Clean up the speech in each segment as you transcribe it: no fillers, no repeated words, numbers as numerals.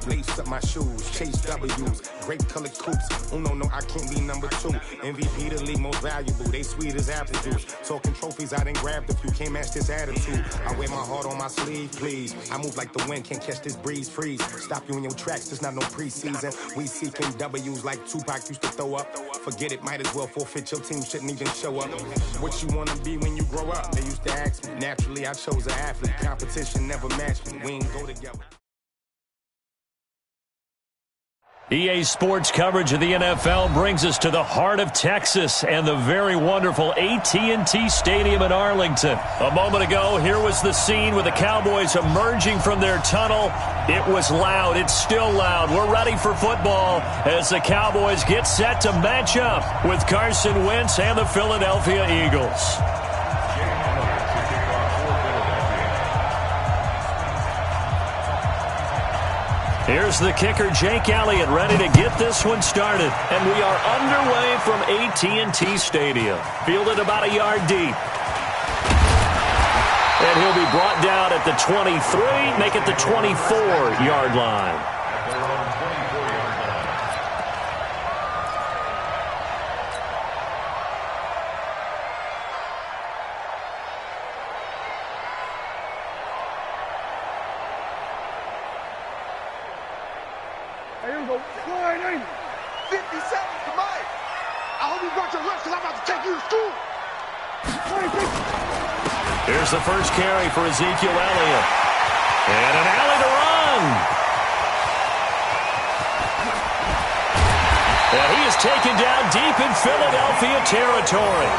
Lace up my shoes, chase W's, grape colored coops. Oh no, I can't be number 2. MVP the league most valuable, they sweet as apple juice. Talking trophies, I done grabbed a few, can't match this attitude. I wear my heart on my sleeve, please. I move like the wind, can't catch this breeze, freeze. Stop you in your tracks, there's not no preseason. We seeking W's like Tupac used to throw up. Forget it, might as well forfeit, your team shouldn't even show up. What you wanna be when you grow up? They used to ask me. Naturally, I chose an athlete. Competition never matched me. We ain't go together. EA Sports coverage of the NFL brings us to the heart of Texas and the very wonderful AT&T Stadium in Arlington. A moment ago, here was the scene with the Cowboys emerging from their tunnel. It was loud. It's still loud. We're ready for football as the Cowboys get set to match up with Carson Wentz and the Philadelphia Eagles. Here's the kicker, Jake Elliott, ready to get this one started. And we are underway from AT&T Stadium. Fielded about a yard deep. And he'll be brought down at the 23, make it the 24-yard line. Here we go. Flying in. 57 to Mike. I hope you brought your lunch because I'm about to take you to school. Here's the first carry for Ezekiel Elliott. And an alley to run. And he is taken down deep in Philadelphia territory.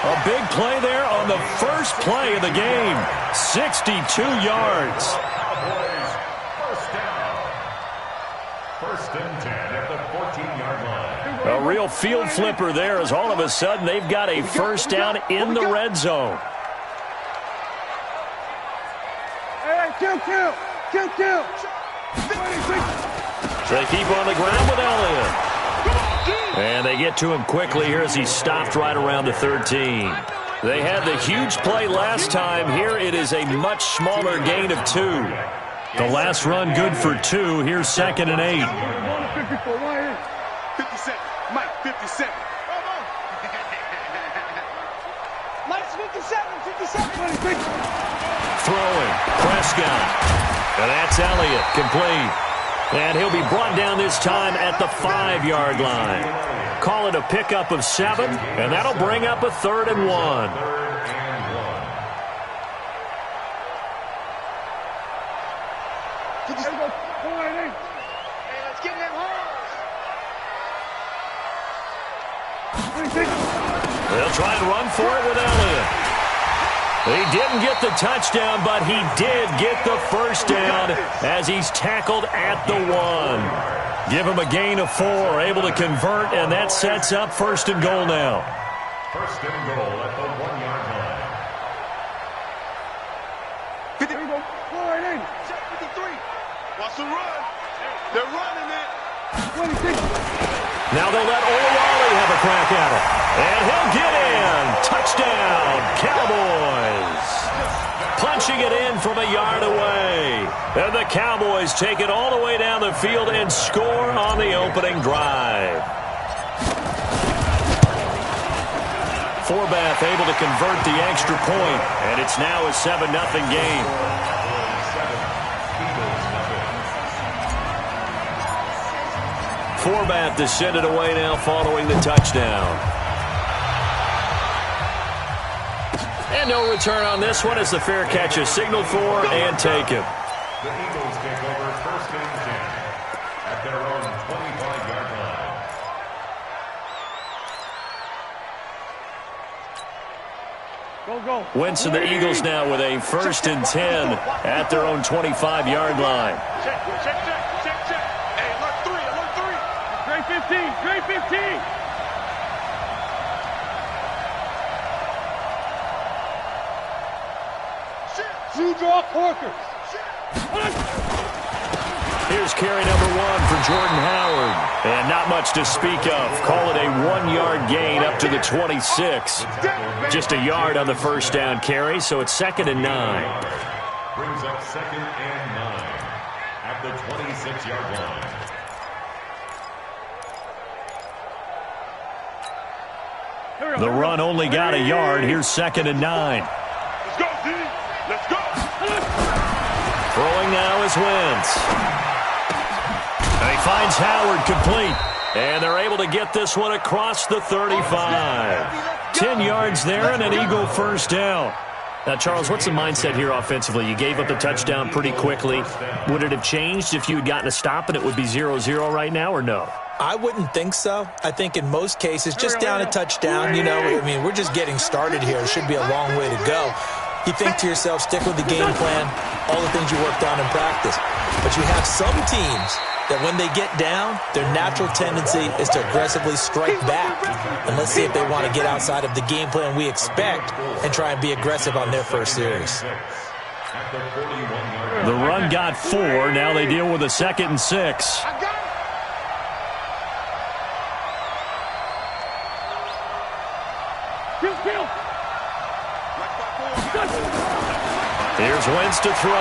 A big play there on the first play of the game. 62 yards. First and 10 at the 14-yard line. A real field flipper there as all of a sudden they've got a first down in the red zone. Hey, kill. They keep on the ground with Elliott. And they get to him quickly here as he stopped right around the 13. They had the huge play last time. Here it is a much smaller gain of 2. The last run good for 2. Here's 2nd and 8. 57. Mike, 57. Mike's 57. Throwing. Prescott. And that's Elliott. Complete. And he'll be brought down this time at the 5-yard line. Call it a pickup of 7, and that'll bring up a 3rd and 1. They'll try and run for it with Elliott. He didn't get the touchdown, but he did get the first down as he's tackled at the 1. Give him a gain of 4, able to convert, and that sets up 1st and goal now. 1st and goal at the 1-yard line. 53. Wants to run. They're running it. 26. Now they'll let Olawale have a crack at it. And he'll get in. Touchdown, Cowboys. Punching it in from a yard away. And the Cowboys take it all the way down the field and score on the opening drive. Forbath able to convert the extra point, and it's now a 7-0 game. Forbath to send it away now following the touchdown. And no return on this one as the fair catch is signaled for and taken. The Eagles take over 1st and 10 at their own 25-yard line. Go. Wentz and the Eagles now with a 1st and 10 at their own 25-yard line. Check. Hey, alert 3. Great 15. Two draw Corkers. Here's carry number 1 for Jordan Howard. And not much to speak of. Call it a 1-yard gain up to the 26. Just a yard on the first down carry, so it's 2nd and 9. Brings up 2nd and 9 at the 26-yard line. The run only got a yard. Here's 2nd and 9. Let's go, D. Let's go. Throwing now is Wentz. And he finds Howard complete. And they're able to get this one across the 35. 10 yards there and an Eagle first down. Now, Charles, what's the mindset here offensively? You gave up the touchdown pretty quickly. Would it have changed if you had gotten a stop and it would be 0-0 right now, or no? I wouldn't think so. I think in most cases, just down a touchdown, you know, I mean, we're just getting started here. It should be a long way to go. You think to yourself, stick with the game plan, all the things you worked on in practice. But you have some teams that when they get down, their natural tendency is to aggressively strike back. And let's see if they want to get outside of the game plan we expect and try and be aggressive on their first series. The run got 4. Now they deal with a 2nd and 6. Here's Wentz to throw.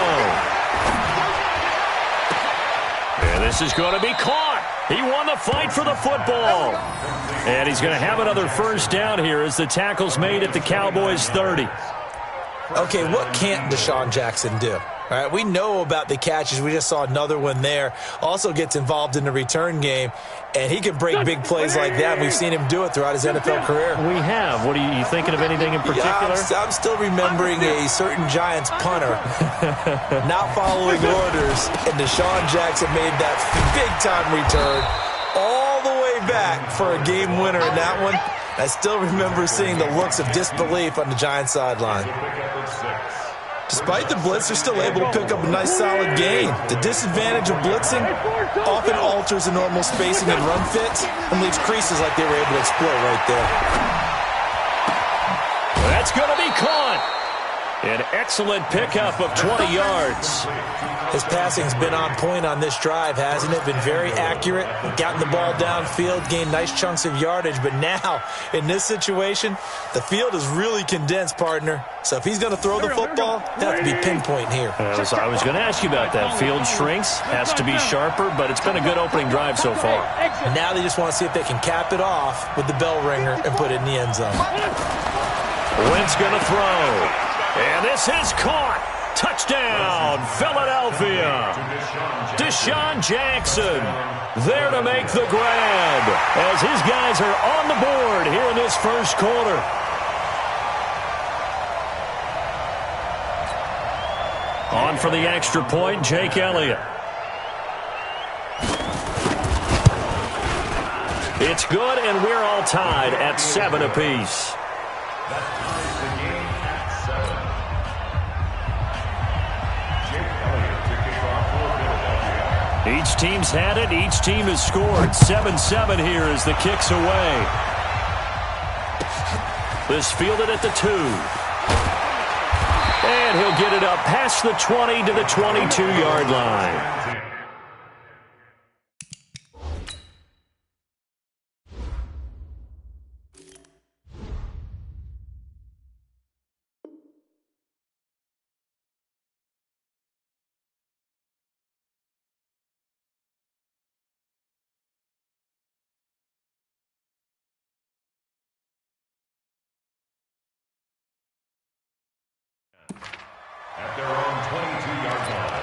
And this is going to be caught. He won the fight for the football. And he's going to have another first down here as the tackle's made at the Cowboys' 30. Okay, what can't Deshaun Jackson do? All right, we know about the catches. We just saw another one there. Also gets involved in the return game, and he can break big plays like that. We've seen him do it throughout his NFL career. We have. What are you thinking of anything in particular? Yeah, I'm still remembering a certain Giants punter not following orders, and Deshaun Jackson made that big-time return all the way back for a game winner in that one. I still remember seeing the looks of disbelief on the Giants sideline. Despite the blitz, they're still able to pick up a nice, solid gain. The disadvantage of blitzing often alters the normal spacing and run fits and leaves creases like they were able to exploit right there. That's going to be caught. An excellent pickup of 20 yards. His passing's been on point on this drive, hasn't it? Been very accurate, gotten the ball downfield, gained nice chunks of yardage. But now, in this situation, the field is really condensed, partner. So if he's going to throw the football, he'll have to be pinpoint here. I was going to ask you about that. Field shrinks, has to be sharper, but it's been a good opening drive so far. Now they just want to see if they can cap it off with the bell ringer and put it in the end zone. Wentz going to throw. And this is caught. Touchdown, Philadelphia. Deshaun Jackson there to make the grab as his guys are on the board here in this first quarter. On for the extra point, Jake Elliott. It's good, and we're all tied at 7 apiece. Each team's had it. Each team has scored. 7-7 here as the kick's away. This fielded at the 2. And he'll get it up past the 20 to the 22-yard line. At their own 22-yard line.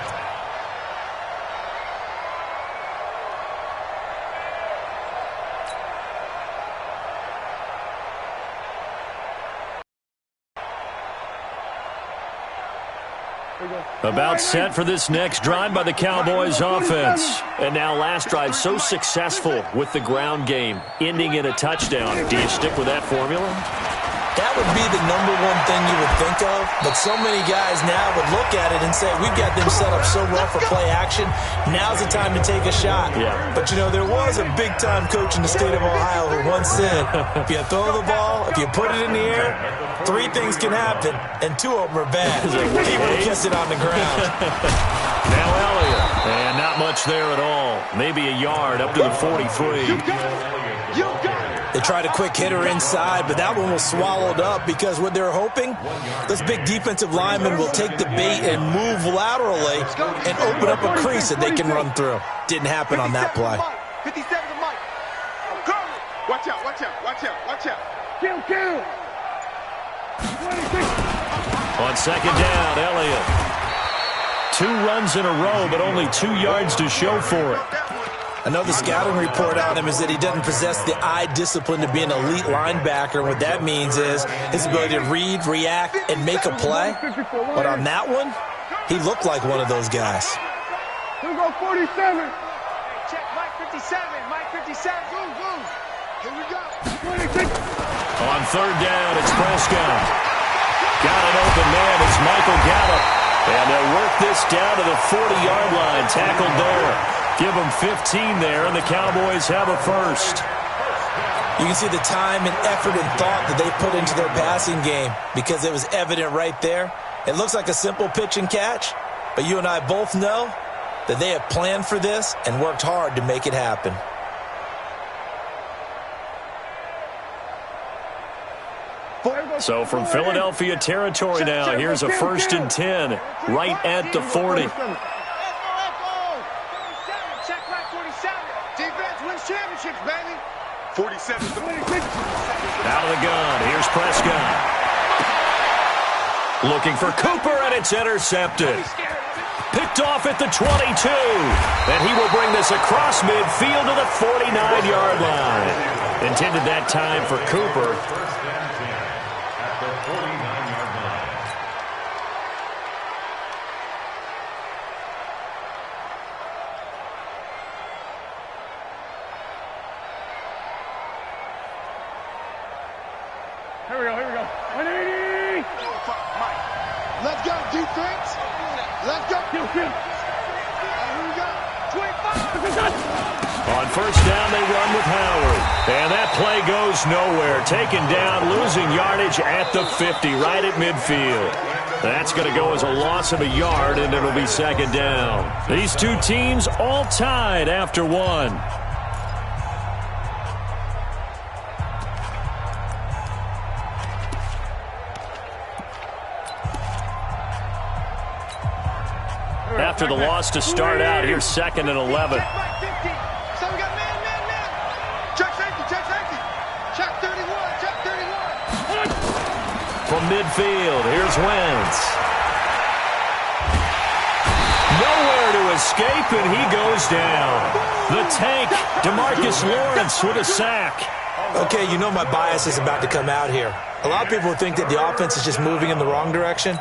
About set for this next drive by the Cowboys offense. And now last drive so successful with the ground game, ending in a touchdown. Do you stick with that formula? That would be the number one thing you would think of, but so many guys now would look at it and say, we've got them set up so well for play action, now's the time to take a shot. Yeah. But, you know, there was a big-time coach in the state of Ohio who once said, if you throw the ball, if you put it in the air, 3 things can happen, and 2 of them are bad. He would have kept it on the ground. Now Elliott, and not much there at all. Maybe a yard up to the 43. You got it. They tried a quick hitter inside, but that one was swallowed up because what they're hoping, this big defensive lineman will take the bait and move laterally and open up a crease that they can run through. Didn't happen on that play. 57 to Mike. Watch out, watch out, watch out, watch out. Kill. On second down, Elliott. 2 runs in a row, but only 2 yards to show for it. Another scouting report on him is that he doesn't possess the eye discipline to be an elite linebacker. What that means is his ability to read, react, and make a play. But on that one, he looked like one of those guys. Here we go, 47. Check Mike 57, Mike 57. Boom. Here we go. 26. On third down, it's Prescott. Got an open man. It's Michael Gallup. And they'll work this down to the 40-yard line. Tackled there. Give them 15 there, and the Cowboys have a first. You can see the time and effort and thought that they put into their passing game because it was evident right there. It looks like a simple pitch and catch, but you and I both know that they have planned for this and worked hard to make it happen. So from Philadelphia territory now, here's a 1st and 10 right at the 40. Check Mike 47. Defense wins championships, baby. 47 to 26. Out of the gun, here's Prescott. Looking for Cooper, and it's intercepted. Picked off at the 22. And he will bring this across midfield to the 49-yard line. Intended that time for Cooper. Here we go. 180. Let's go, defense. Let's go. Here we go. 25. On first down, they run with Howard. And that play goes nowhere. Taken down, losing yardage at the 50, right at midfield. That's going to go as a loss of a yard, and it'll be second down. These two teams all tied after one. After the loss to start out, here's 2nd and 11. So we got man. Check safety. Check 31. From midfield, here's Wentz. Nowhere to escape, and he goes down. The tank, DeMarcus Lawrence with a sack. Okay, you know my bias is about to come out here. A lot of people think that the offense is just moving in the wrong direction.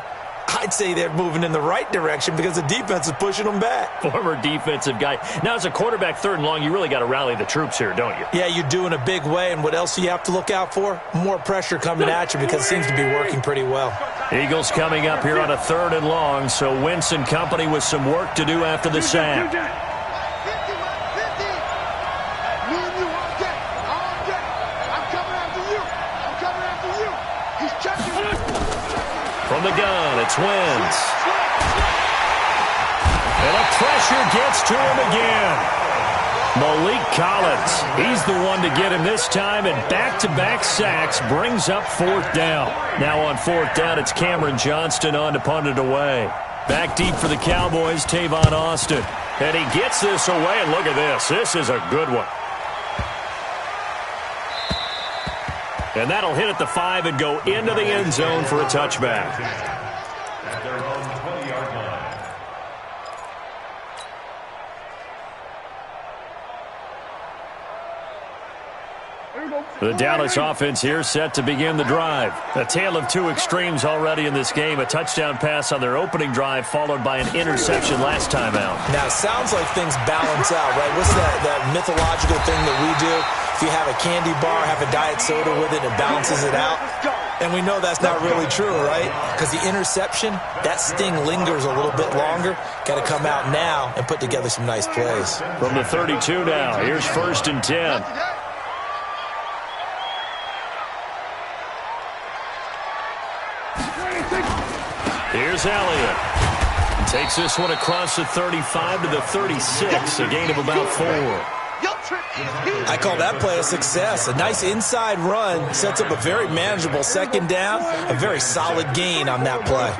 I'd say they're moving in the right direction because the defense is pushing them back. Former defensive guy. Now, as a quarterback, 3rd and long, you really got to rally the troops here, don't you? Yeah, you do in a big way, and what else do you have to look out for? More pressure coming at you because it seems to be working pretty well. Eagles coming up here on a 3rd and long, so Wentz and company with some work to do after the sack. 50. Me and you all day. I'm coming after you. He's checking. From the gun, it's Wentz. And a pressure gets to him again. Malik Collins, he's the one to get him this time, and back-to-back sacks brings up 4th down. Now on 4th down, it's Cameron Johnston on to punt it away. Back deep for the Cowboys, Tavon Austin. And he gets this away, and look at this. This is a good one. And that'll hit at the 5 and go into the end zone for a touchback. At their own 20-yard line. The Dallas offense here set to begin the drive. A tale of two extremes already in this game. A touchdown pass on their opening drive followed by an interception last time out. Now, it sounds like things balance out, right? What's that mythological thing that we do? If you have a candy bar, have a diet soda with it, it balances it out. And we know that's not really true, right? Because the interception, that sting lingers a little bit longer. Got to come out now and put together some nice plays. From the 32 now, here's 1st and 10. Here's Elliott. Takes this one across the 35 to the 36, a gain of about 4. I call that play a success. A nice inside run sets up a very manageable second down. A very solid gain on that play.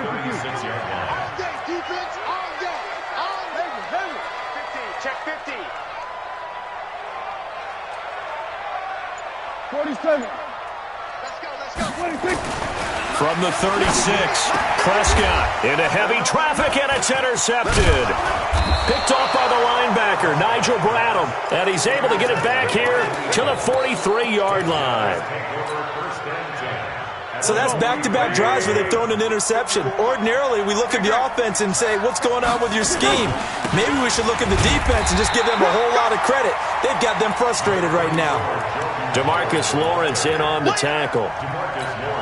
Check 50. 47. Let's go. 26. From the 36, Prescott into heavy traffic, and it's intercepted. Picked off by the linebacker, Nigel Bradham, and he's able to get it back here to the 43-yard line. So that's back-to-back drives where they've thrown an interception. Ordinarily, we look at the offense and say, what's going on with your scheme? Maybe we should look at the defense and just give them a whole lot of credit. They've got them frustrated right now. DeMarcus Lawrence in on the tackle.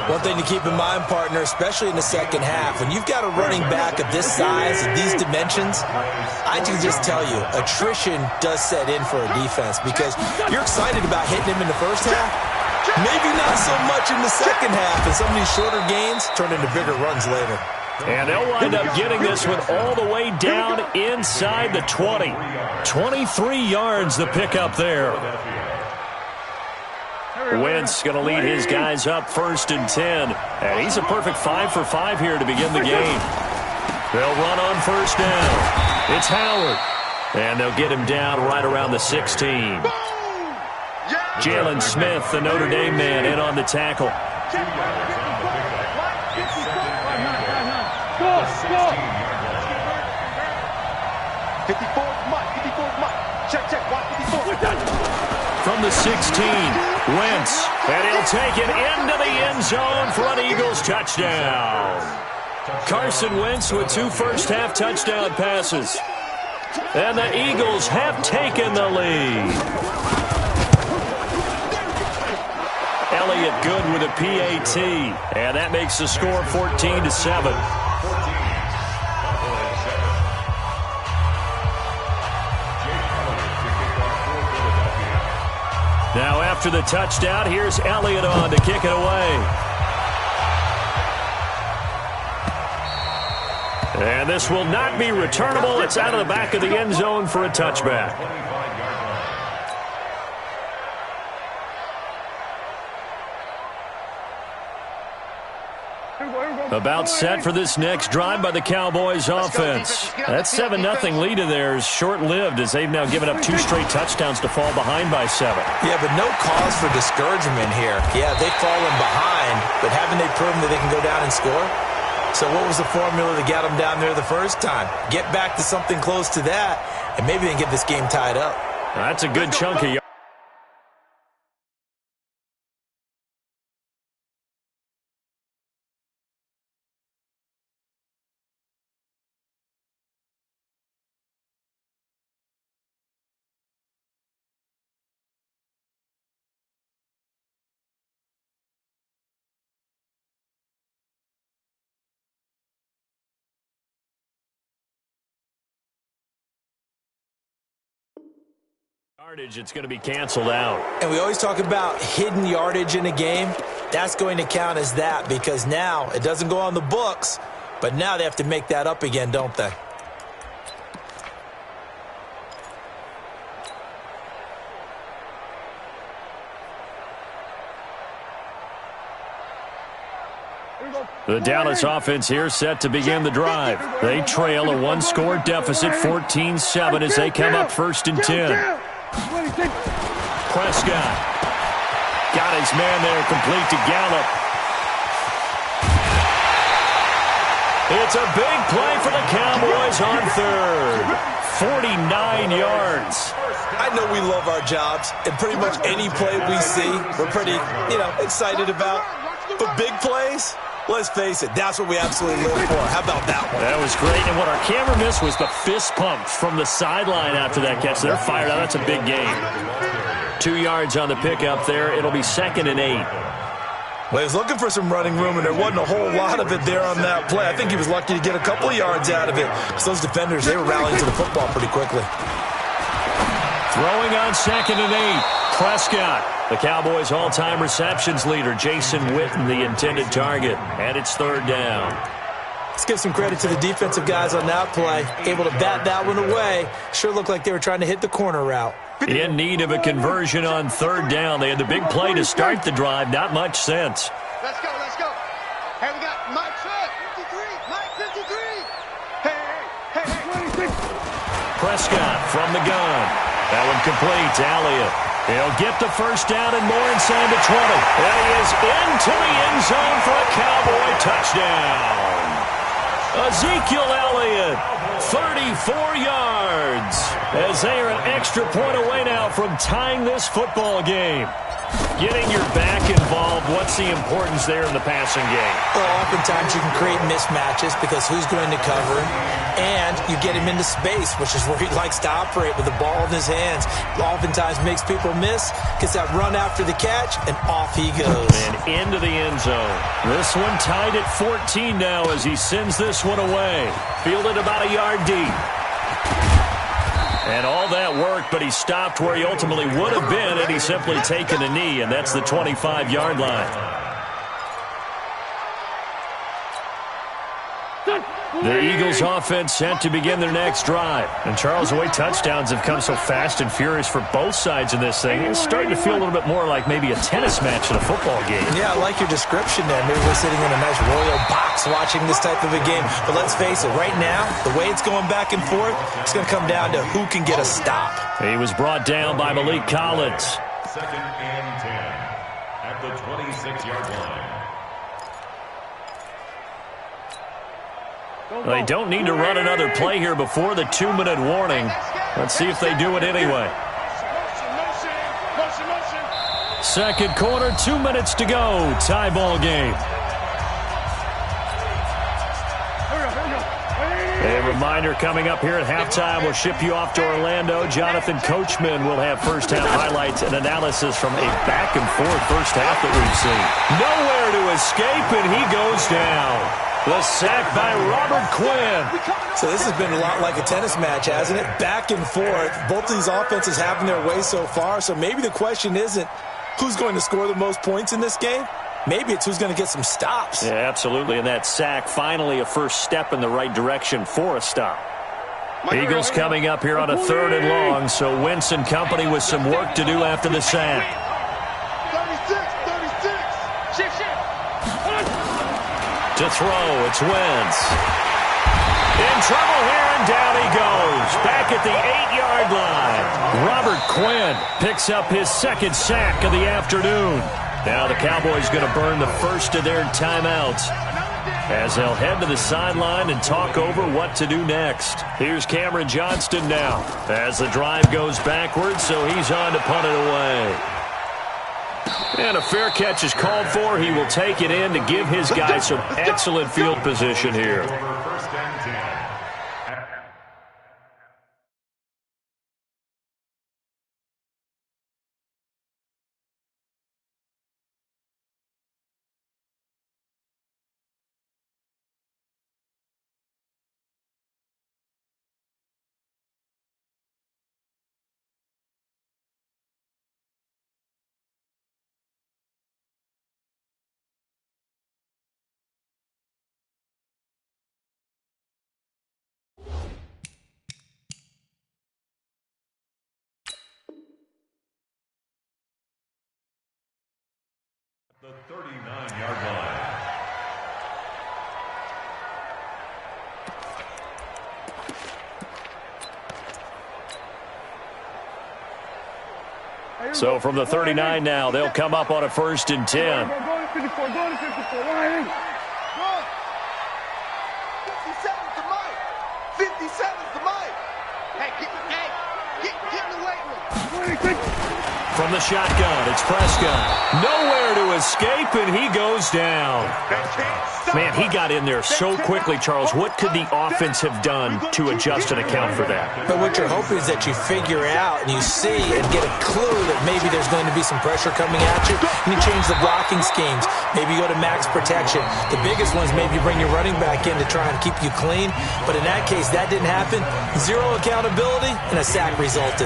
One thing to keep in mind, partner, especially in the second half, when you've got a running back of this size, of these dimensions, I can just tell you, attrition does set in for a defense because you're excited about hitting him in the first half. Maybe not so much in the second half, and some of these shorter gains turn into bigger runs later. And they'll wind up getting this one all the way down inside the 20. 23 yards the pickup there. Wentz going to lead his guys up 1st and 10. And he's a perfect 5 for 5 here to begin the game. They'll run on 1st down. It's Howard. And they'll get him down right around the 16. Jalen Smith, the Notre Dame man, in on the tackle. From the 16, Wentz, and he'll take it into the end zone for an Eagles touchdown. Carson Wentz with 2 first-half touchdown passes. And the Eagles have taken the lead. Elliott good with a PAT, and that makes the score 14-7. Now after the touchdown, here's Elliott on to kick it away. And this will not be returnable. It's out of the back of the end zone for a touchback. About set for this next drive by the Cowboys offense. That 7-0 lead of theirs short-lived as they've now given up 2 straight touchdowns to fall behind by 7. Yeah, but no cause for discouragement here. Yeah, they've fallen behind, but haven't they proven that they can go down and score? So what was the formula that got them down there the first time? Get back to something close to that, and maybe they can get this game tied up. That's a good chunk of yards. It's going to be canceled out. And we always talk about hidden yardage in a game. That's going to count as that because now it doesn't go on the books, but now they have to make that up again, don't they? The Dallas offense here set to begin the drive. They trail a 1-score deficit, 14-7 as they come up 1st and 10. Prescott got his man there, complete to Gallup. It's a big play for the Cowboys on 3rd. 49 yards. I know we love our jobs, and pretty much any play we see, we're pretty, excited about. But big plays, let's face it, that's what we absolutely live for. How about that one? That was great, and what our camera missed was the fist pump from the sideline after that catch. They're fired out. That's a big gain. 2 yards on the pickup there. It'll be 2nd and 8. Well, he was looking for some running room, and there wasn't a whole lot of it there on that play. I think he was lucky to get a couple of yards out of it. Because those defenders, they were rallying to the football pretty quickly. Throwing on 2nd and 8. Prescott, the Cowboys' all-time receptions leader. Jason Witten, the intended target. And it's 3rd down. Let's give some credit to the defensive guys on that play. Able to bat that one away. Sure looked like they were trying to hit the corner route. In need of a conversion on third down. They had the big play to start the drive. Not much sense. Let's go, let's go. Hey, we got Mike 53. Mike 53. Hey. Prescott from the gun. That one complete to Elliott. He'll get the first down and more inside the 20. And he is into the end zone for a Cowboy touchdown. Ezekiel Elliott, 34 yards, as they are an extra point away now from tying this football game. Getting your back involved, what's the importance there in the passing game? Well, oftentimes you can create mismatches because who's going to cover him, and you get him into space, which is where he likes to operate with the ball in his hands. Oftentimes makes people miss, gets that run after the catch, and off he goes. And into the end zone. This one tied at 14 now as he sends this one away. Fielded about a yard deep. And all that worked, but he stopped where he ultimately would have been had he simply taken a knee, and that's the 25-yard line. The Eagles offense set to begin their next drive. And Charles, the way touchdowns have come so fast and furious for both sides in this thing, it's starting to feel a little bit more like maybe a tennis match in a football game. Yeah, I like your description there. Maybe we're sitting in a nice royal box watching this type of a game. But let's face it, right now, the way it's going back and forth, it's going to come down to who can get a stop. He was brought down by Malik Collins. 2nd and 10 at the 26-yard line. They don't need to run another play here before the 2-minute warning. Let's see if they do it anyway. Second quarter, 2 minutes to go. Tie ball game. A reminder coming up here at halftime. We'll ship you off to Orlando. Jonathan Coachman will have first half highlights and analysis from a back-and-forth first half that we've seen. Nowhere to escape, and he goes down. The sack by Robert Quinn. So this has been a lot like a tennis match, hasn't it? Back and forth. Both of these offenses having their way so far. So maybe the question isn't who's going to score the most points in this game. Maybe it's who's going to get some stops. Yeah, absolutely. And that sack, finally a first step in the right direction for a stop. Eagles coming up here on a 3rd and long. So Wentz and company with some work to do after the sack. 36. Shift. To throw, it's Wentz. In trouble here, and down he goes. Back at the 8-yard line. Robert Quinn picks up his second sack of the afternoon. Now the Cowboys going to burn the first of their timeouts as they'll head to the sideline and talk over what to do next. Here's Cameron Johnston now as the drive goes backwards, so he's on to punt it away. And a fair catch is called for. He will take it in to give his guys some excellent field position here. First and 10. The 39-yard line. So from the 39 now, they'll come up on a 1st and 10. Go to 54, go to 54. Ryan. Go. 57's the mic. 57's the mic. Hey, get in the weight room. From the shotgun, it's Prescott. Nowhere to escape, and he goes down. Man, he got in there so quickly, Charles. What could the offense have done to adjust and account for that? But what you're hoping is that you figure out and you see and get a clue that maybe there's going to be some pressure coming at you, and you change the blocking schemes. Maybe you go to max protection. The biggest ones, maybe you bring your running back in to try and keep you clean. But in that case, that didn't happen. Zero accountability, and a sack resulted.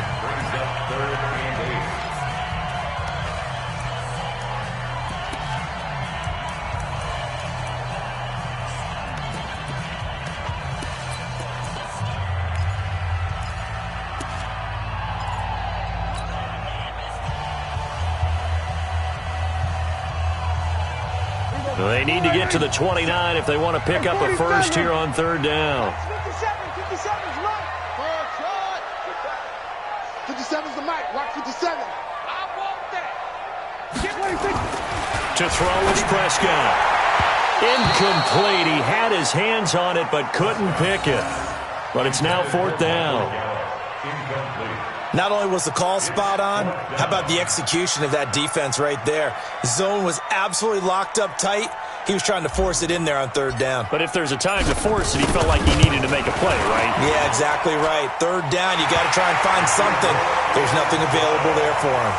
They need to get to the 29 if they want to pick up a first here on third down. 57's Mike. 57's the Mike. Watch 57. I want that. To throw is Prescott. Incomplete. He had his hands on it but couldn't pick it. But it's now fourth down. Not only was the call spot on, how about the execution of that defense right there? The zone was absolutely locked up tight. He was trying to force it in there on third down. But if there's a time to force it, he felt like he needed to make a play, right? Yeah, exactly right. Third down, you got to try and find something. There's nothing available there for him.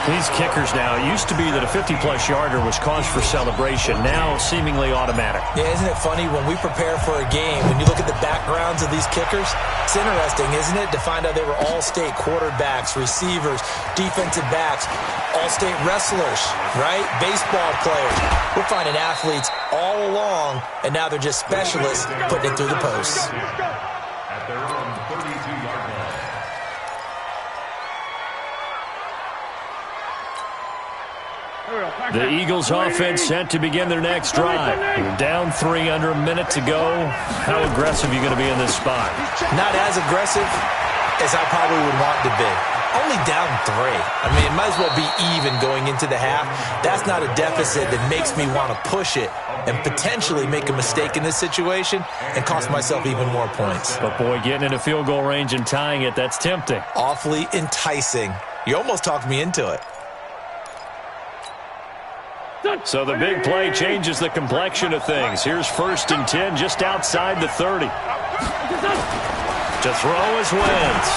These kickers now, it used to be that a 50-plus yarder was cause for celebration, now seemingly automatic. Yeah, isn't it funny when we prepare for a game, when you look at the backgrounds of these kickers, it's interesting, isn't it, to find out they were all-state quarterbacks, receivers, defensive backs, all-state wrestlers, right? Baseball players. We're finding athletes all along, and now they're just specialists putting it through the posts. At their own 32-yard line. The Eagles offense set to begin their next drive. They're down 3 under a minute to go. How aggressive are you going to be in this spot? Not as aggressive as I probably would want to be. Only down 3. I mean, it might as well be even going into the half. That's not a deficit that makes me want to push it and potentially make a mistake in this situation and cost myself even more points. But, boy, getting into field goal range and tying it, that's tempting. Awfully enticing. You almost talked me into it. So the big play changes the complexion of things. Here's 1st and 10 just outside the 30. To throw is Wentz.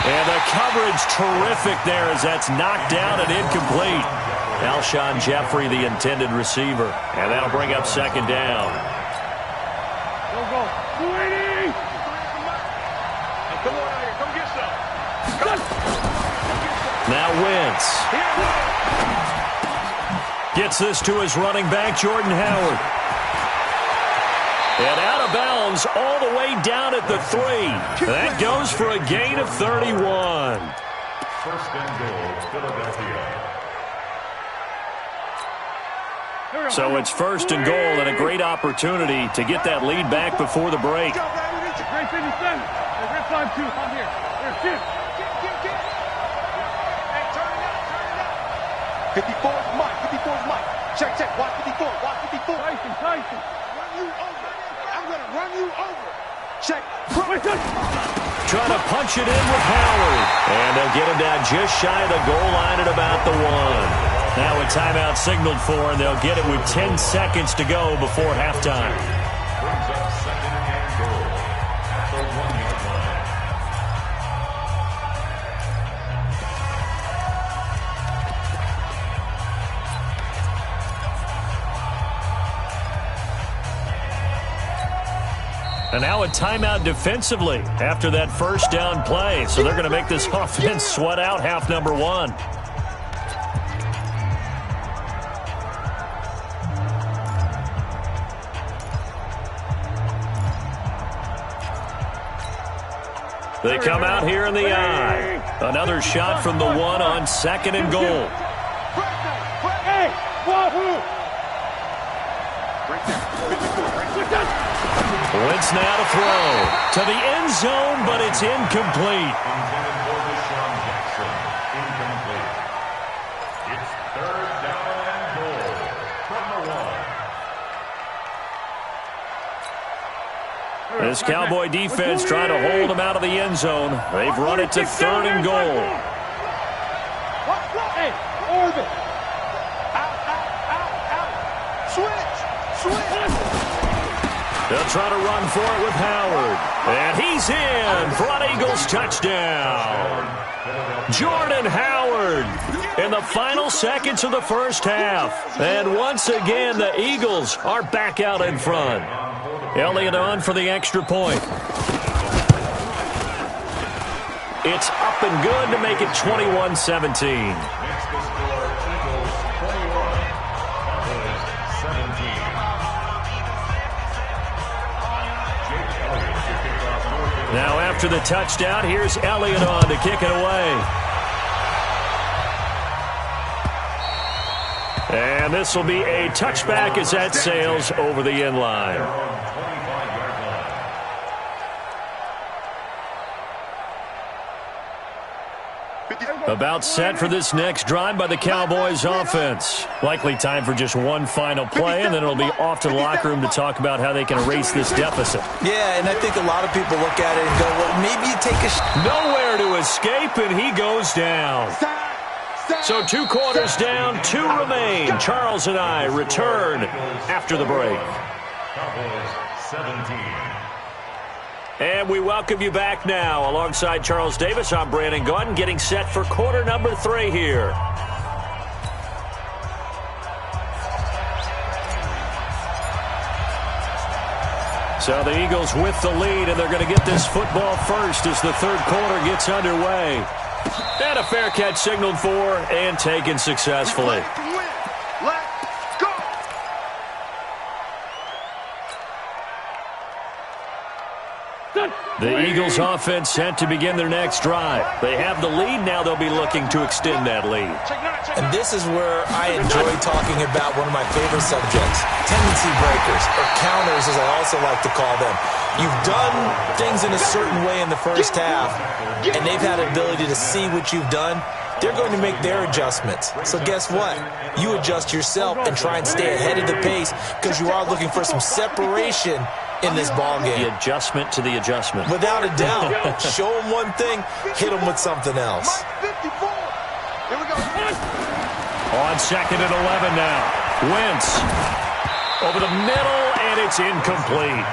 And the coverage terrific there as that's knocked down and incomplete. Alshon Jeffrey, the intended receiver. And that'll bring up 2nd down. Go. 280. Come on out here. Come get some. Now Wentz. Gets this to his running back, Jordan Howard. And out of bounds all the way down at the 3. That goes for a gain of 31. 1st and goal, Philadelphia. So it's 1st and goal and a great opportunity to get that lead back before the break. Great 57. Red 5-2. I'm here. Get. Hey, turn it up. 54's Mike. 54's Mike. Check. Watch 54. Tyson. Run you over. I'm going to run you over. Check. Trying to punch it in with Howard. And they'll get him down just shy of the goal line at about the 1. Now a timeout signaled for, and they'll get it with 10 seconds to go before halftime. Brings up 2nd and goal at the 1-yard line. And now a timeout defensively after that 1st down play. So they're going to make this offense sweat out half number 1. They come out here in the eye. Another shot from the 1 on 2nd and goal. Hey, Wahoo! Right there. 54. Wentz now to throw to the end zone, but it's incomplete. Intended for Deshaun Jackson. Incomplete. It's 3rd down and goal from the 1. This Cowboy defense trying to hold him out of the end zone. They've run it to 3rd and goal. Hey, orbit. Out. Switch. They'll try to run for it with Howard. And he's in for an Eagles touchdown. Jordan Howard in the final seconds of the 1st half. And once again, the Eagles are back out in front. Elliott on for the extra point. It's up and good to make it 21-17. Next to score, Eagles 21, Cowboys 17. Now after the touchdown, here's Elliott on to kick it away. And this will be a touchback as that sails over the end line. About set for this next drive by the Cowboys offense. Likely time for just one final play, and then it'll be off to the locker room to talk about how they can erase this deficit. Yeah, and I think a lot of people look at it and go, well, maybe you take a... Nowhere to escape, and he goes down. So 2 quarters down, 2 remain. Charles and I return after the break. Cowboys 17. And we welcome you back now. Alongside Charles Davis, I'm Brandon Gaudin, getting set for quarter number 3 here. So the Eagles with the lead, and they're going to get this football first as the third quarter gets underway. And a fair catch signaled for and taken successfully. The Eagles offense set to begin their next drive. They have the lead. Now they'll be looking to extend that lead. And this is where I enjoy talking about one of my favorite subjects, tendency breakers, or counters as I also like to call them. You've done things in a certain way in the first half, and they've had an ability to see what you've done. They're going to make their adjustments. So guess what? You adjust yourself and try and stay ahead of the pace because you are looking for some separation in this ball game. The adjustment to the adjustment. Without a doubt. Show them one thing, hit them with something else. Here we go. On 2nd and 11 now. Wentz over the middle, and it's incomplete.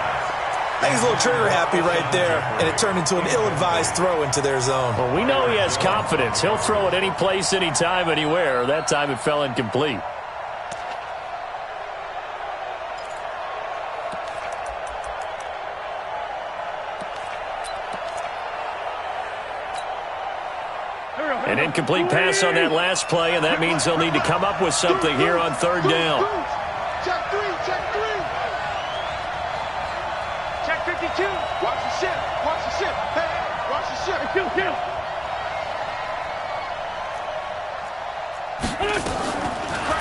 I think he's a little trigger happy right there, and it turned into an ill-advised throw into their zone. Well, we know he has confidence. He'll throw it any place, anytime, anywhere. That time it fell incomplete. An incomplete pass on that last play, and that means they'll need to come up with something here on third down. Check 3, check 3. Check 52. Watch the ship, watch the ship. Hey, watch the ship. Kill.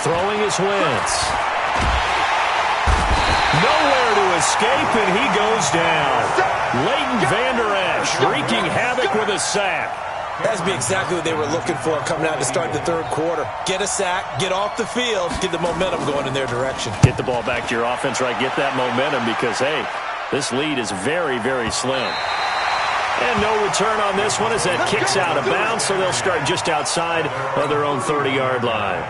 Throwing his Wentz. Nowhere to escape, and he goes down. Leighton Vander Esch wreaking havoc with a sack. That's exactly what they were looking for coming out to start the third quarter. Get a sack, get off the field, get the momentum going in their direction. Get the ball back to your offense, right? Get that momentum because, hey, this lead is very, very slim. And no return on this one as that kicks out of bounds, so they'll start just outside of their own 30-yard line.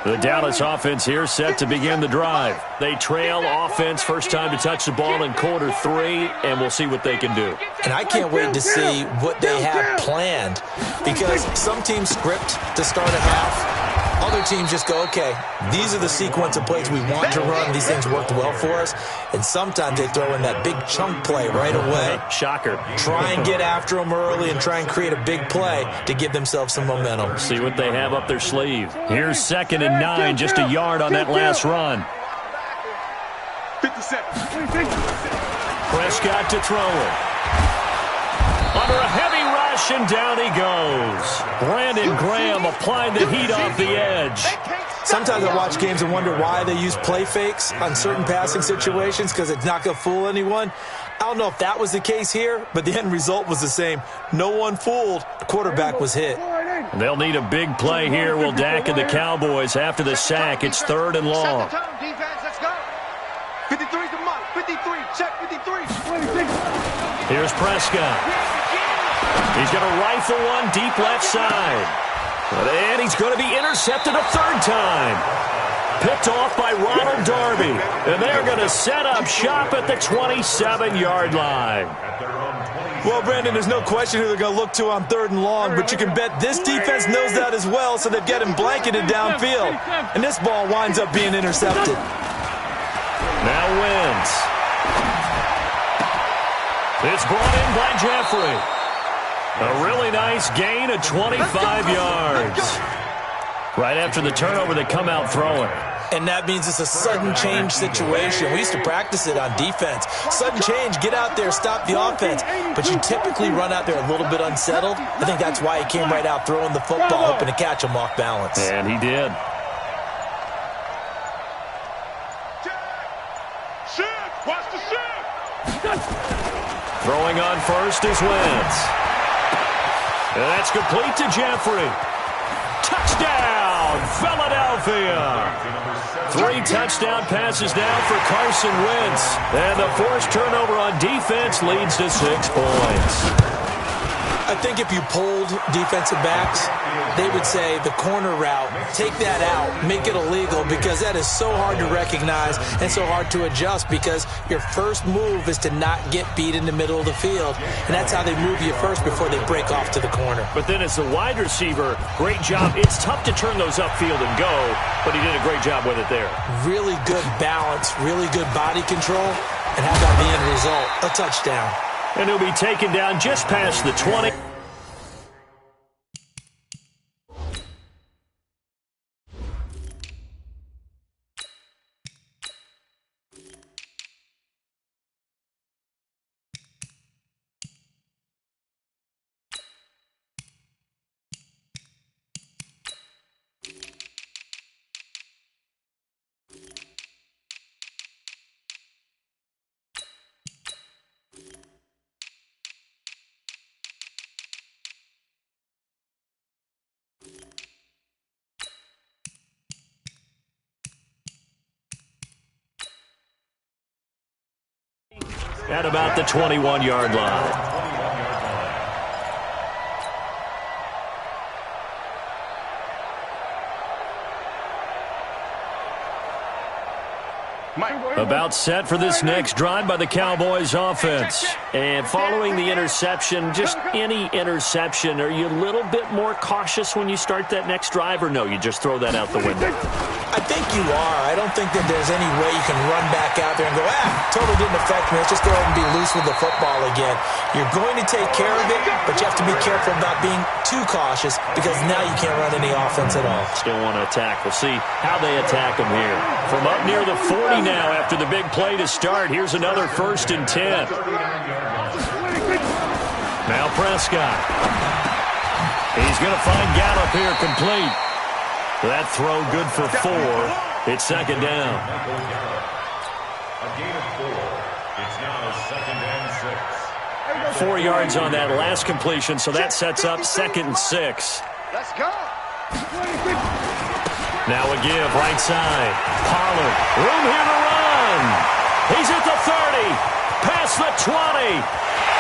The Dallas offense here set to begin the drive. They trail offense, first time to touch the ball in quarter 3, and we'll see what they can do. And I can't wait to see what they have planned because some teams script to start a half. Other teams just go, okay, these are the sequence of plays we want to run. These things worked well for us. And sometimes they throw in that big chunk play right away. Shocker. Try and get after them early and try and create a big play to give themselves some momentum. See what they have up their sleeve. Here's 2nd and 9, just a yard on that last run. 50 seconds. Prescott to throw it. Under a heavy rush, and down he goes. Brandon Graham applied the heat off the edge. Sometimes I watch games and wonder why they use play fakes on certain passing situations because it's not going to fool anyone. I don't know if that was the case here, but the end result was the same. No one fooled. The quarterback was hit. They'll need a big play here. Will Dak and the Cowboys after the sack. It's 3rd and long. 53's the mark. 53. Check 53. Here's Prescott. He's going to rifle one deep left side. And he's going to be intercepted a 3rd time. Picked off by Ronald Darby. And they're going to set up shop at the 27-yard line. Well, Brandon, there's no question who they're going to look to on 3rd and long, but you can bet this defense knows that as well, so they've got him blanketed downfield. And this ball winds up being intercepted. Now Wentz. It's brought in by Jeffrey. A really nice gain of 25 yards. Right after the turnover, they come out throwing. And that means it's a sudden change situation. We used to practice it on defense. Sudden change, get out there, stop the offense. But you typically run out there a little bit unsettled. I think that's why he came right out throwing the football, hoping to catch him off balance. And he did. Watch the shift. Throwing on first is Wentz. And that's complete to Jeffrey. Touchdown, Philadelphia. 3 touchdown passes now for Carson Wentz. And the forced turnover on defense leads to 6 points. I think if you polled defensive backs, they would say the corner route, take that out, make it illegal, because that is so hard to recognize and so hard to adjust, because your first move is to not get beat in the middle of the field, and that's how they move you first before they break off to the corner. But then as the wide receiver, great job. It's tough to turn those upfield and go, but he did a great job with it there. Really good balance, really good body control, and how about the end result? A touchdown. And he'll be taken down just past the 20. At about the 21-yard line. About set for this next drive by the Cowboys offense. And following the interception, just any interception, are you a little bit more cautious when you start that next drive, or no, you just throw that out the window? I think you are. I don't think that there's any way you can run back out there and go, totally didn't affect me. Let's just go ahead and be loose with the football again. You're going to take care of it, but you have to be careful about being too cautious, because now you can't run any offense at all. Still want to attack. We'll see how they attack them here. From up near the 40 now after the big play to start, here's another 1st and 10. Now Prescott. He's going to find Gallup here complete. That throw good for 4. It's 2nd down. A gain of 4. It's now 2nd and 6. 4 yards on that last completion, so that sets up 2nd and 6. Let's go. Now a give, right side. Pollard, room here to run. He's at the 30, past the 20.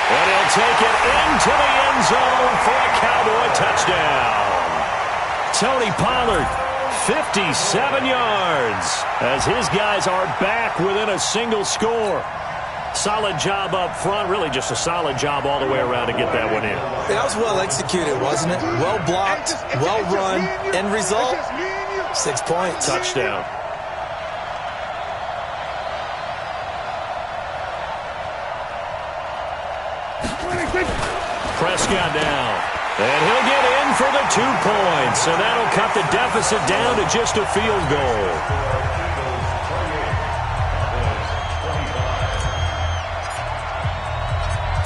And he'll take it into the end zone for a Cowboy touchdown. Tony Pollard, 57 yards, as his guys are back within a single score. Solid job up front, really just a solid job all the way around to get that one in. That was well executed, wasn't it? Well blocked, well run. End result, 6 points. Touchdown. Prescott down. And he'll get in for the 2 points. And that'll cut the deficit down to just a field goal.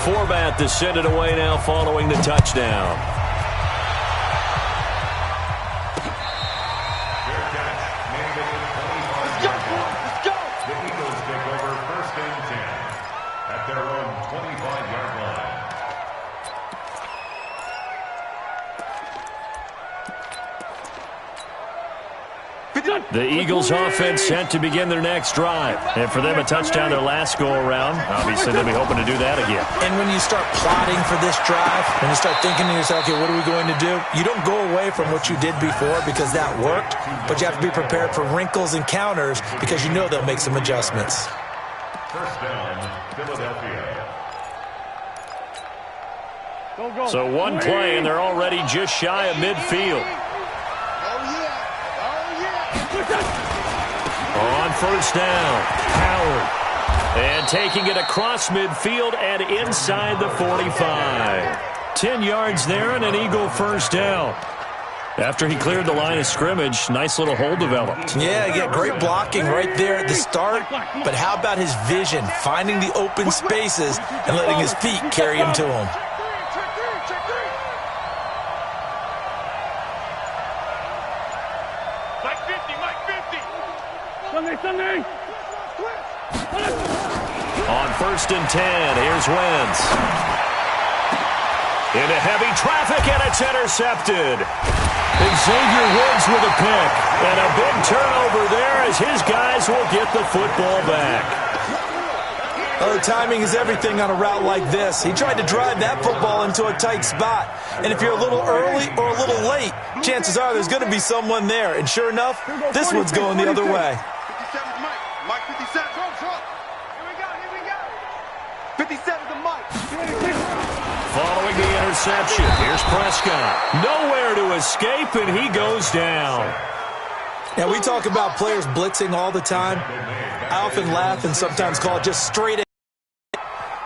Forbat to send it away now following the touchdown. Let's go. The Eagles take over 1st and 10 at their own 25-yard line. The Eagles offense set to begin their next drive. And for them, a touchdown their last go-around. Obviously, they'll be hoping to do that again. And when you start plotting for this drive, when you start thinking to yourself, okay, what are we going to do? You don't go away from what you did before because that worked, but you have to be prepared for wrinkles and counters because you know they'll make some adjustments. 1st down, Philadelphia. So one play, and they're already just shy of midfield. On 1st down, Howard. And taking it across midfield and inside the 45. 10 yards there and an Eagle 1st down. After he cleared the line of scrimmage, nice little hole developed. Yeah, he got great blocking right there at the start. But how about his vision, finding the open spaces and letting his feet carry him to him? Sunday. On 1st and 10, here's Wentz. Into heavy traffic, and it's intercepted. Xavier Woods with a pick. And a big turnover there as his guys will get the football back. Oh, timing is everything on a route like this. He tried to drive that football into a tight spot. And if you're a little early or a little late, chances are there's going to be someone there. And sure enough, this one's going the other way. 57's Mike. Mike 57. Here we go. 57's the Mike. Following the interception, here's Prescott. Nowhere to escape, and he goes down. Yeah, we talk about players blitzing all the time. I often laugh and sometimes call it just straight.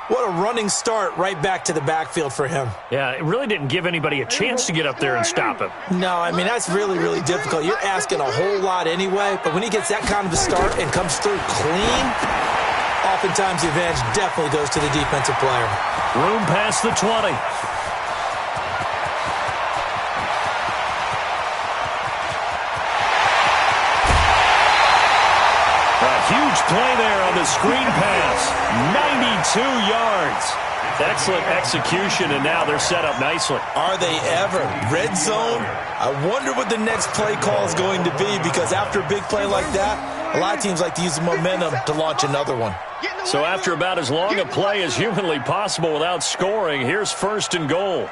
What a running start right back to the backfield for him. Yeah, it really didn't give anybody a chance to get up there and stop him. No, I mean, that's really, really difficult. You're asking a whole lot anyway, but when he gets that kind of a start and comes through clean, oftentimes the advantage definitely goes to the defensive player. Room past the 20. Huge play there on the screen pass. 92 yards. Excellent execution, and now they're set up nicely. Are they ever? Red zone? I wonder what the next play call is going to be, because after a big play like that, a lot of teams like to use the momentum to launch another one. So after about as long a play as humanly possible without scoring, here's 1st and goal.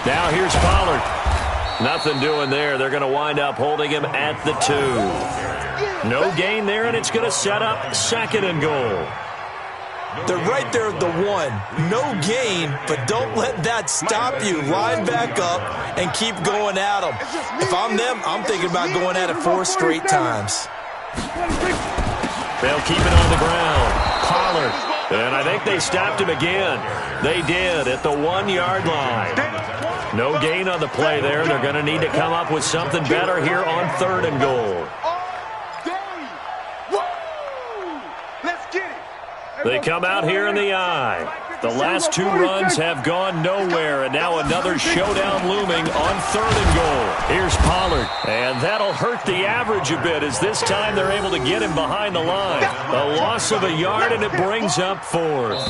Now here's Pollard. Nothing doing there. They're going to wind up holding him at the 2. No gain there, and it's going to set up 2nd and goal. They're right there at the 1. No gain, but don't let that stop you. Line back up and keep going at them. If I'm them, I'm thinking about going at it 4 straight times. They'll keep it on the ground. Pollard. And I think they stopped him again. They did at the 1-yard line. No gain on the play there. They're going to need to come up with something better here on 3rd and goal. They come out here in the eye. The last 2 runs have gone nowhere, and now another showdown looming on 3rd and goal. Here's Pollard, and that'll hurt the average a bit as this time they're able to get him behind the line. A loss of a yard, and it brings up 4th.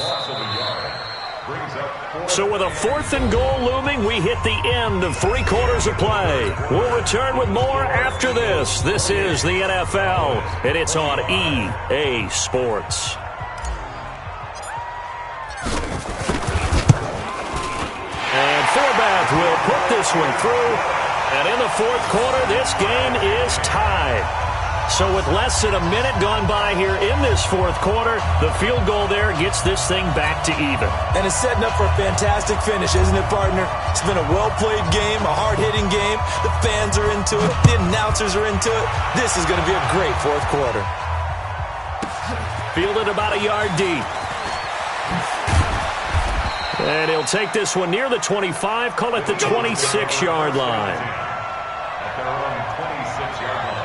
So with a 4th and goal looming, we hit the end of 3 quarters of play. We'll return with more after this. This is the NFL, and it's on EA Sports. And Forbath will put this one through. And in the 4th quarter, this game is tied. So with less than a minute gone by here in this 4th quarter, the field goal there gets this thing back to even. And it's setting up for a fantastic finish, isn't it, partner? It's been a well-played game, a hard-hitting game. The fans are into it. The announcers are into it. This is going to be a great 4th quarter. Fielded about a yard deep. And he'll take this one near the 25, call it the 26-yard line. At their own 26-yard line.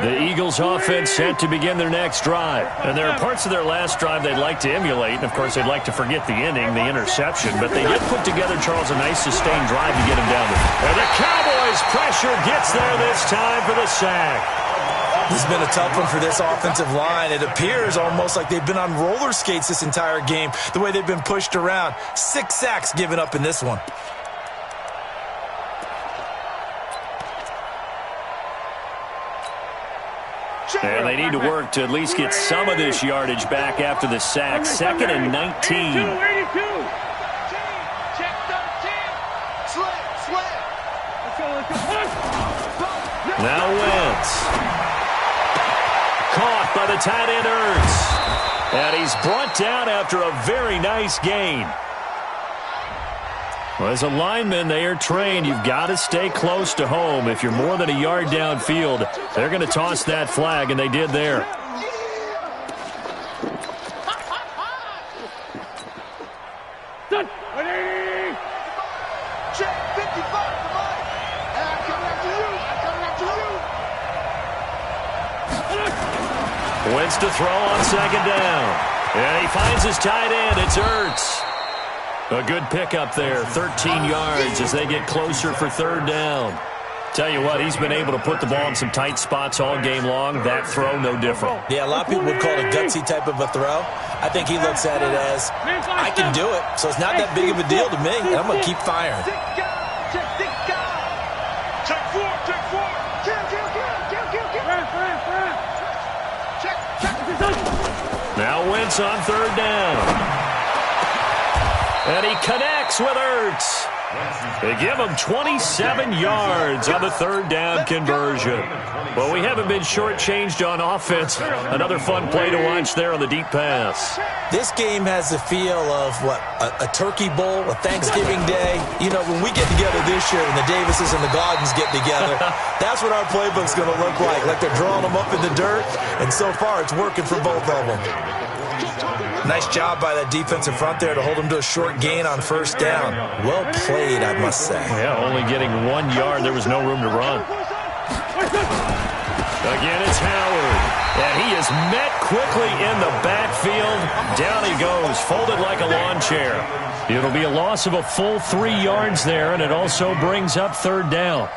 The Eagles offense set to begin their next drive. And there are parts of their last drive they'd like to emulate. And, of course, they'd like to forget the ending, the interception. But they did put together, Charles, a nice sustained drive to get him down there. And the Cowboys' pressure gets there this time for the sack. This has been a tough one for this offensive line. It appears almost like they've been on roller skates this entire game, the way they've been pushed around. 6 sacks given up in this one. And they need to work to at least get some of this yardage back after the sack. 2nd and 19. Now Wentz. Caught by the tight end Ertz. And he's brought down after a very nice gain. Well, as a lineman, they are trained. You've got to stay close to home. If you're more than a yard downfield, they're going to toss that flag, and they did there. Check 55 to Mike. And I'm coming after you. I'm coming after you. Wentz to throw on second down. And he finds his tight end. It's Ertz. A good pickup there, 13 yards as they get closer for third down. Tell you what, he's been able to put the ball in some tight spots all game long. That throw, no different. Yeah, a lot of people would call it a gutsy type of a throw. I think he looks at it as, I can do it, so it's not that big of a deal to me, and I'm going to keep firing. Now Wentz on third down. And he connects with Ertz. They give him 27 yards on the third down conversion. Well, we haven't been shortchanged on offense. Another fun play to watch there on the deep pass. This game has the feel of, what, a turkey bowl, a Thanksgiving day. You know, when we get together this year and the Davises and the Gaudens get together, that's what our playbook's going to look like. Like they're drawing them up in the dirt, and so far it's working for both of them. Nice job by that defensive front there to hold them to a short gain on first down. Well played, I must say. Yeah, only getting 1 yard. There was no room to run. Again, it's Howard. And he is met quickly in the backfield. Down he goes, folded like a lawn chair. It'll be a loss of a full 3 yards there, and it also brings up third down.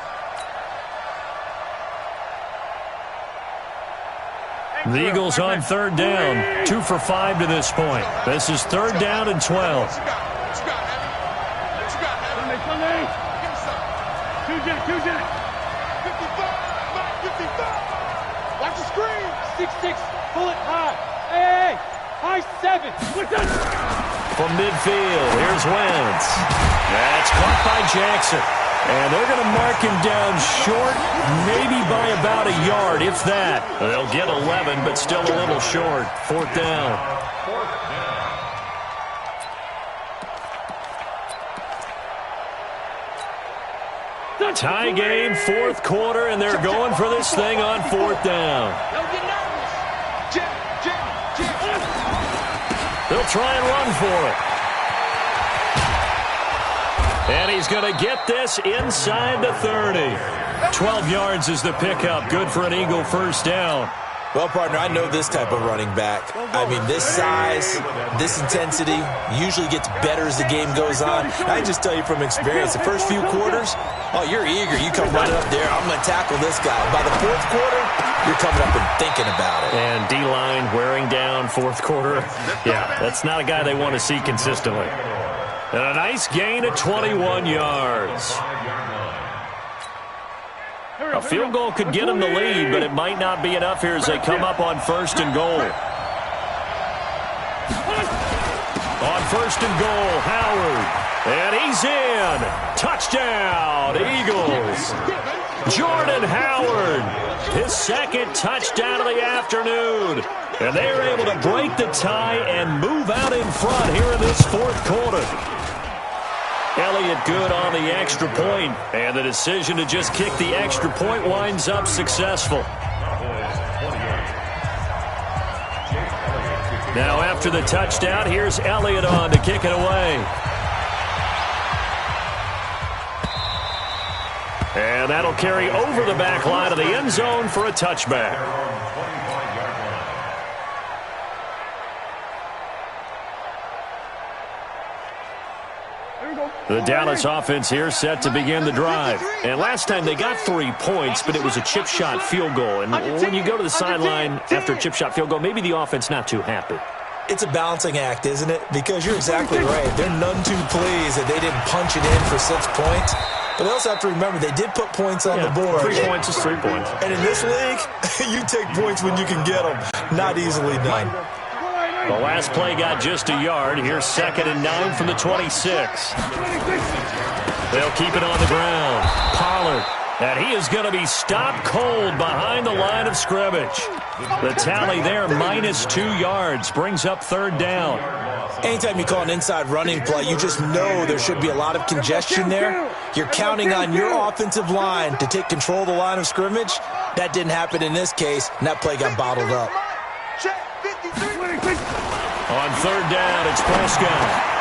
The Eagles on third down, 2 for 5 to this point. This is third down and 12. Watch the screen. 6-6, pull it high. Hey, high 7. From midfield, here's Wentz. That's caught by Jackson. And they're going to mark him down short, maybe by about a yard, if that. They'll get 11, but still a little short. Fourth down. Tie game, fourth quarter, and they're going for this thing on fourth down. They'll try and run for it. And he's going to get this inside the 30. 12 yards is the pickup. Good for an Eagle first down. Well, partner, I know this type of running back. I mean, this size, this intensity usually gets better as the game goes on. I just tell you from experience, the first few quarters, oh, you're eager. You come running up there, I'm going to tackle this guy. By the fourth quarter, you're coming up and thinking about it. And D-line wearing down fourth quarter. Yeah, that's not a guy they want to see consistently. And a nice gain of 21 yards. A field goal could get them the lead, but it might not be enough here as they come up on first and goal. On first and goal, Howard. And he's in. Touchdown, Eagles. Jordan Howard, his second touchdown of the afternoon. And they're able to break the tie and move out in front here in this fourth quarter. Elliott good on the extra point, and the decision to just kick the extra point winds up successful. Now after the touchdown, here's Elliott on to kick it away. And that'll carry over the back line of the end zone for a touchback. The Dallas offense here set to begin the drive. And last time they got 3 points, but it was a chip shot field goal. And when you go to the sideline after a chip shot field goal, maybe the offense not too happy. It's a balancing act, isn't it? Because you're exactly right. They're none too pleased that they didn't punch it in for 6 points. But they also have to remember they did put points on the board. 3 points is 3 points. And in this league, you take points when you can get them. Not easily done. The last play got just a yard. Here's 2nd and 9 from the 26. They'll keep it on the ground. Pollard. And he is going to be stopped cold behind the line of scrimmage. The tally there, -2 yards, brings up third down. Anytime you call an inside running play, you just know there should be a lot of congestion there. You're counting on your offensive line to take control of the line of scrimmage. That didn't happen in this case, and that play got bottled up. On third down, it's Prescott.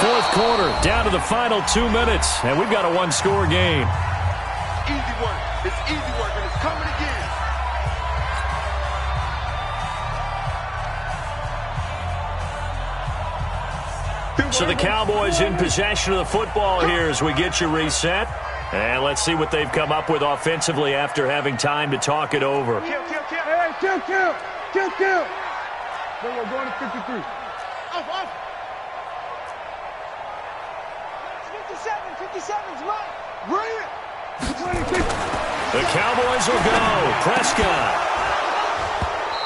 Fourth quarter, down to the final 2 minutes, and we've got a one-score game. Easy work. It's easy work, and it's coming again. So the Cowboys in possession of the football here as we get you reset. And let's see what they've come up with offensively after having time to talk it over. Kill. Then we're going to 53. Off. 57's mine. Bring it. The Cowboys will go. Prescott.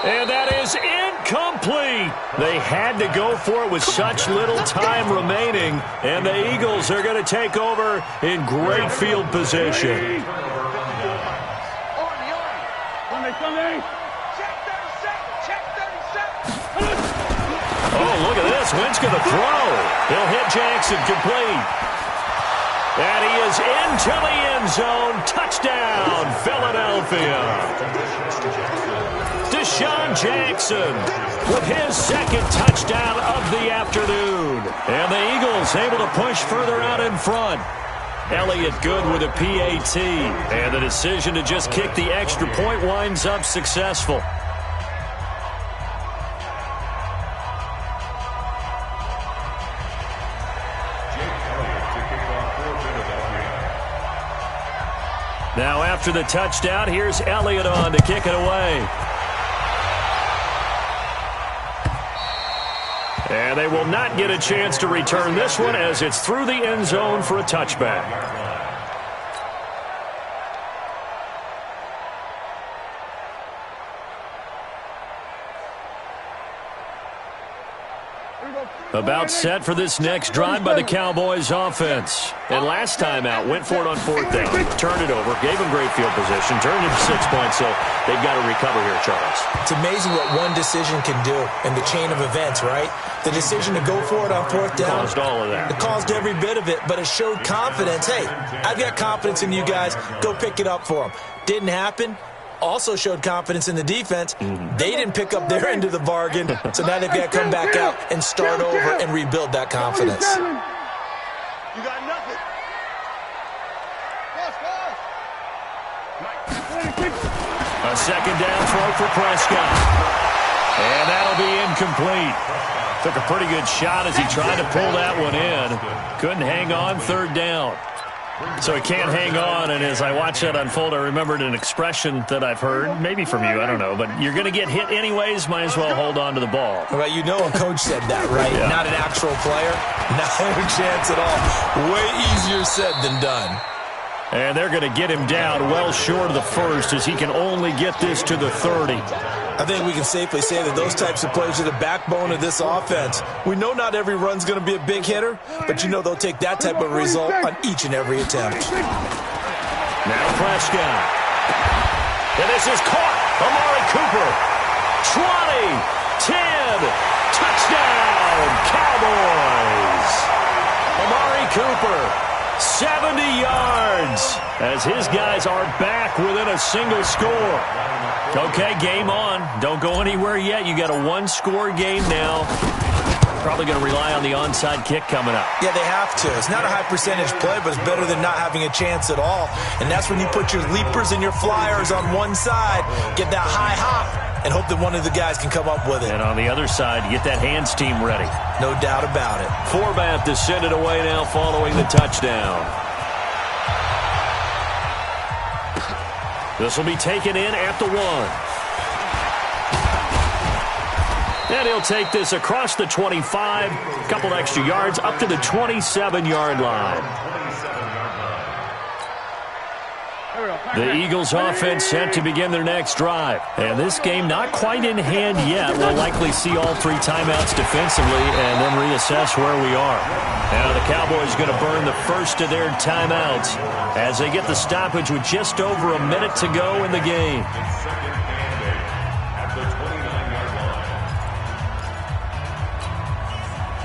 And that is incomplete. They had to go for it with such little time remaining. And the Eagles are going to take over in great field position. When they come in. Oh, look at this. Wentz going to throw. He'll hit Jackson complete. And he is into the end zone. Touchdown, Philadelphia. Deshaun Jackson with his second touchdown of the afternoon. And the Eagles able to push further out in front. Elliott good with a PAT. And the decision to just kick the extra point winds up successful. Now after the touchdown, here's Elliott on to kick it away. And they will not get a chance to return this one as it's through the end zone for a touchback. About set for this next drive by the Cowboys offense. And last time out, went for it on fourth down, turned it over, gave them great field position, turned it to 6 points, so they've got to recover here, Charles. It's amazing what one decision can do in the chain of events, right? The decision to go for it on fourth down. Caused all of that. It caused every bit of it, but it showed confidence. Hey, I've got confidence in you guys. Go pick it up for them. Didn't happen. Also showed confidence in the defense. They didn't pick up their end of the bargain, so now they've got to come back out and start over and rebuild that confidence. You got nothing. A second down throw for Prescott. And that'll be incomplete. Took a pretty good shot as he tried to pull that one in. Couldn't hang on third down. So he can't hang on, and as I watch that unfold, I remembered an expression that I've heard, maybe from you, I don't know, but you're going to get hit anyways, might as well hold on to the ball. Well, you know a coach said that, right? Yeah. Not an actual player. No chance at all. Way easier said than done. And they're going to get him down well short of the first as he can only get this to the 30. I think we can safely say that those types of plays are the backbone of this offense. We know not every run's going to be a big hitter, but you know they'll take that type of result on each and every attempt. Now Prescott. And this is caught. Amari Cooper. 20, 10, touchdown, Cowboys. Amari Cooper. 70 yards as his guys are back within a single score. Okay, game on. Don't go anywhere yet. You got a one-score game now. Probably going to rely on the onside kick coming up. Yeah, they have to. It's not a high percentage play, but it's better than not having a chance at all. And that's when you put your leapers and your flyers on one side, get that high hop, and hope that one of the guys can come up with it. And on the other side, get that hands team ready. No doubt about it. Forbath to send it away now following the touchdown. This will be taken in at the 1. And he'll take this across the 25, a couple extra yards, up to the 27-yard line. The Eagles offense set to begin their next drive. And this game not quite in hand yet. We'll likely see all 3 timeouts defensively and then reassess where we are. Now the Cowboys going to burn the first of their timeouts as they get the stoppage with just over a minute to go in the game.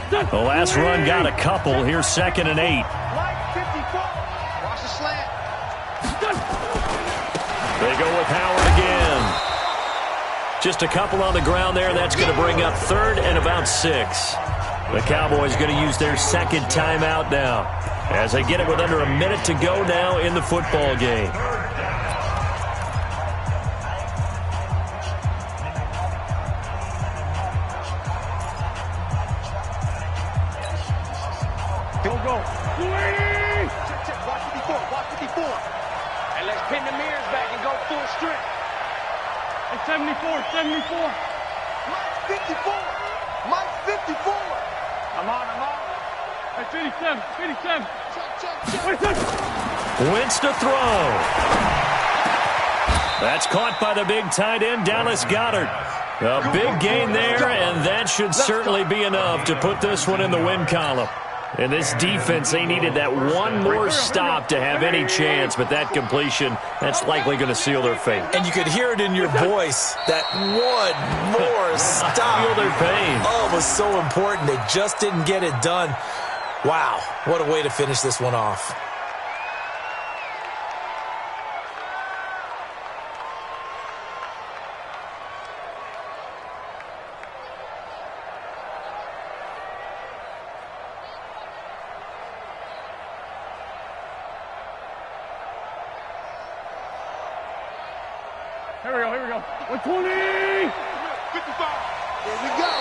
The last run got a couple. Here's 2nd and 8. Mike 54. Watch the slant. They go with Howard again. Just a couple on the ground there. That's going to bring up 3rd and about 6. The Cowboys going to use their 2nd timeout now as they get it with under a minute to go now in the football game. Go. Check. Watch 54. And let's pin the mirrors back and go full strength. Hey, 74. Mike 54. Mike 54. I'm on. Hey, 57. Check. Wentz to throw. That's caught by the big tight end, Dallas Goedert. A big gain there, and that should certainly be enough to put this one in the win column. And this defense, they needed that one more stop to have any chance, but that completion, that's likely going to seal their fate. And you could hear it in your voice, that one more stop. Feel their pain. Oh, it was so important. They just didn't get it done. Wow, what a way to finish this one off. Here we go. 120. 55. Here we go.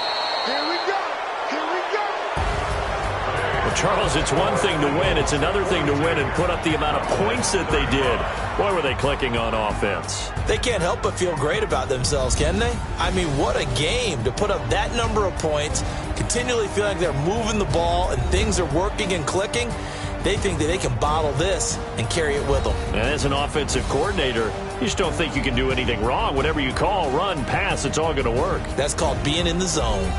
Well, Charles, it's one thing to win. It's another thing to win and put up the amount of points that they did. Boy, were they clicking on offense. They can't help but feel great about themselves, can they? I mean, what a game to put up that number of points, continually feeling like they're moving the ball and things are working and clicking. They think that they can bottle this and carry it with them. And as an offensive coordinator, you just don't think you can do anything wrong. Whatever you call, run, pass, it's all going to work. That's called being in the zone.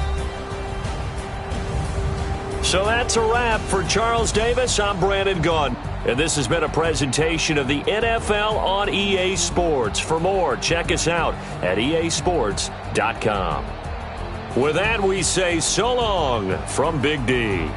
So that's a wrap for Charles Davis. I'm Brandon Gunn. And this has been a presentation of the NFL on EA Sports. For more, check us out at easports.com. With that, we say so long from Big D.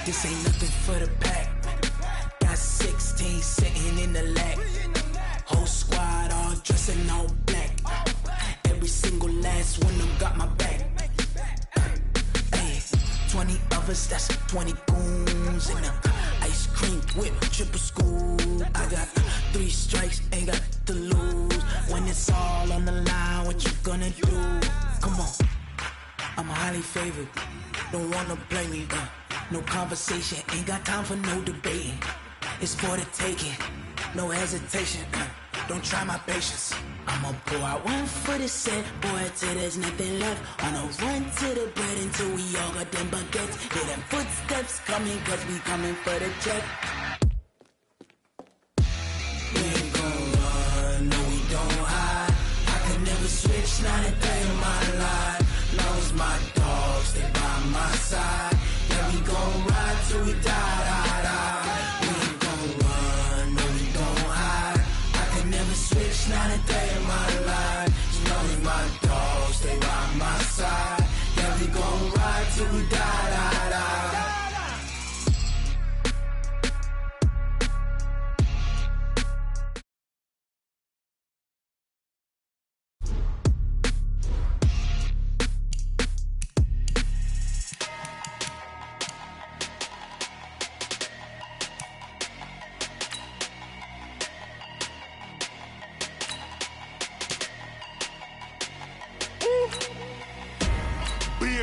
This ain't nothing for the pack. Got 16 sitting in the lag. Whole squad all dressing all black. Every single last one of them got my back. Hey, 20 of us, that's 20 goons in them. Ice cream whip, triple scoop. I got 3 strikes, ain't got to lose. When it's all on the line, what you gonna do? Come on, I'm highly favored. Don't wanna play me, no conversation, ain't got time for no debating. It's for the taking, no hesitation. Don't try my patience. I'ma pour out one for the set, boy, till there's nothing left. On a run to the bread until we all got them baguettes. Hear them footsteps coming, cause we coming for the check. We ain't gon' run, no we don't hide. I could never switch, not a day in my life. Long as my dogs, they by my side. Yeah, we gon' ride till we die. We ain't gon' run, no we don't hide. I could never switch, not a day in my life. As long as my dogs, they by my side. Yeah, we gon' ride till we die.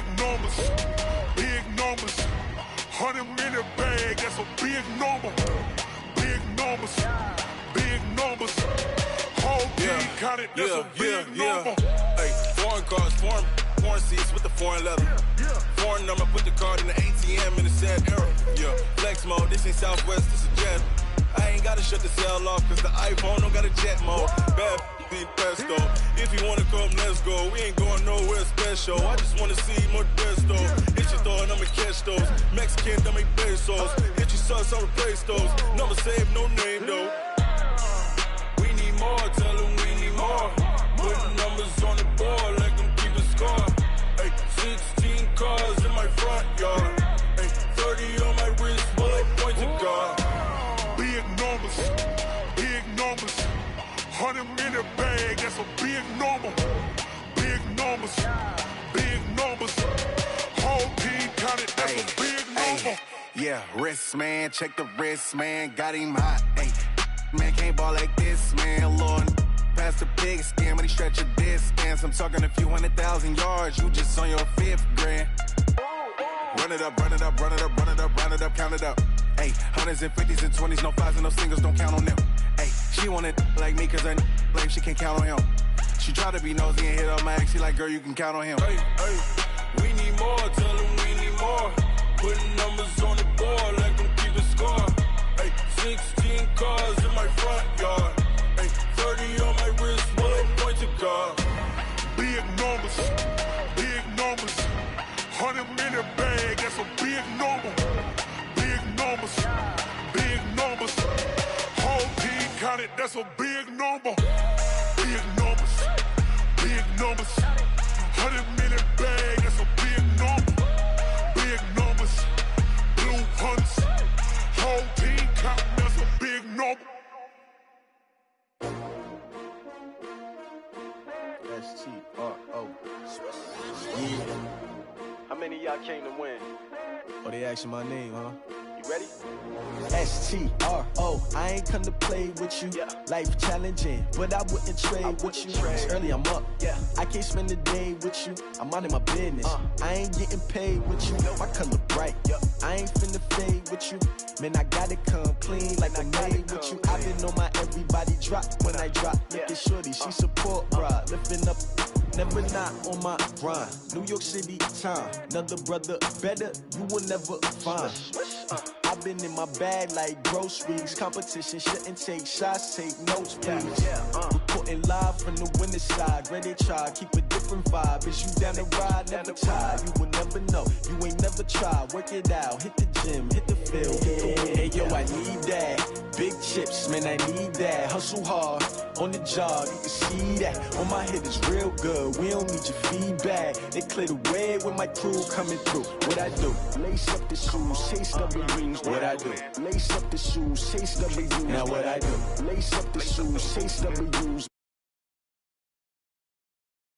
big numbers, big numbers. 100-minute bag, that's a big number. Big numbers, big numbers. Whole team counted, that's a big number. Hey, foreign cars, foreign seats with the foreign leather. Foreign number, put the card in the ATM in the sad era. Yeah, flex mode, this ain't Southwest, this is Jet. I ain't gotta shut the cell off, cause the iPhone don't got a jet mode. Bad be pesto. If you wanna come, let's go. We ain't going nowhere special. I just wanna see more desto. Hit your throw and I'ma catch those. Mexican, don't make pesos. Hit your sauce, I'll replace those. Number save, no name though. We need more, tell them we need more. Putting numbers on the board, like them keep a score. Hey, 16 cars in my front yard. Hey, 30 on my wrist, bullet point to God. Big numbers, big numbers. 100-minute bag, that's a big number. Big numbers, big numbers. Whole team counted, that's a big number. Yeah, wrist man, check the wrist man, got him hot. Ay, man can't ball like this, man. Lord, past the pig skin when he stretch a distance. I'm talking a few 100,000 yards, you just on your 5th grand. Run it up, run it up, run it up, run it up, run it up, count it up. Ay, 100s and 50s and 20s, no 5s and no singles, don't count on them. Ay, she want it like me cause her like she can't count on him. She try to be nosy and hit up my ex, she like, girl, you can count on him. Hey, we need more, tell them we need more. Putting numbers on the board, like them keep a score. Hey, 16 cars in my front yard. Hey, 30 on my wrist, bullet point to God. Big numbers, big numbers. 100-minute bag, that's a big number. Big numbers, big numbers. Whole team counted, that's a big number. Big numbers, big numbers. 100-minute bag, that's a big number. Big numbers, blue hunts. Whole team counting, that's a big number. S-T-R-O. Yeah. How many of y'all came to win? Oh, they asking my name, huh? You ready? S-T-R-O. I ain't come to play with you. Life challenging, but I wouldn't trade with you. It's early, I'm up. I can't spend the day with you. I'm out of my business. I ain't getting paid with you. My color bright. I ain't finna fade with you. Man, I gotta come clean like I made with you. I've been on my everybody drop when I drop. Look at shorty, she support ride. Lifting up, never not on my grind. New York City time. Another brother better, you will never find. I've been in my bag like groceries. Competition shouldn't take shots, take notes, please. Reporting live from the winning side. Ready to try, keep a different vibe. Is you down the ride, never tired. You will never know, you ain't never tried. Work it out, hit the gym, hit the field, hit the win. Hey yo, I need that. Big chips, man, I need that. Hustle hard, on the job, you can see that. On my head is real good, we don't need your feedback. They clear the way with my crew coming through. What I do? Lace up the shoes, chase double rings. What I do? Lace up the shoes, chase double U's. Now what I do? Lace up the shoes, chase double U's.